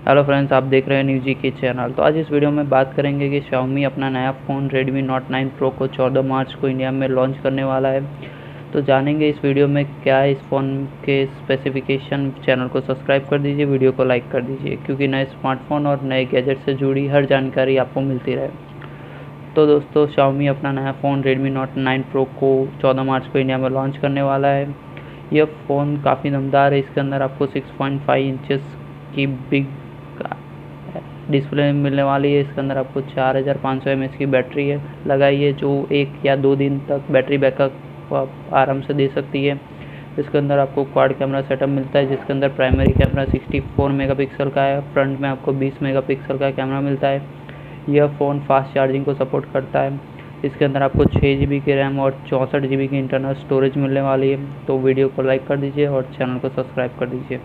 Hello friends, आप देख रहे हैं न्यूजी के चैनल। तो आज इस वीडियो में बात करेंगे कि Xiaomi अपना नया फ़ोन Redmi Note 9 Pro को 14 मार्च को इंडिया में लॉन्च करने वाला है। तो जानेंगे इस वीडियो में क्या है इस फ़ोन के स्पेसिफिकेशन। चैनल को सब्सक्राइब कर दीजिए, वीडियो को लाइक कर दीजिए, क्योंकि नए स्मार्टफोन और नए गैजेट से जुड़ी हर जानकारी आपको मिलती रहे। तो दोस्तों, Xiaomi अपना नया फ़ोन Redmi Note 9 Pro को 14 मार्च को इंडिया में लॉन्च करने वाला है। यह फ़ोन काफ़ी दमदार है। इसके अंदर आपको 6.5 इंचेस की बिग डिस्प्ले मिलने वाली है। इसके अंदर आपको 4500 mAh की बैटरी है लगाई है, जो 1 या 2 दिन तक बैटरी बैकअप आप आराम से दे सकती है। इसके अंदर आपको क्वाड कैमरा सेटअप मिलता है, जिसके अंदर प्राइमरी कैमरा 64 मेगापिक्सल का है, फ्रंट में आपको 20 मेगापिक्सल का कैमरा मिलता है। यह फ़ोन फास्ट चार्जिंग को सपोर्ट करता है। इसके अंदर आपको 6 GB की रैम और 64 GB की इंटरनल स्टोरेज मिलने वाली है। तो वीडियो को लाइक कर दीजिए और चैनल को सब्सक्राइब कर दीजिए।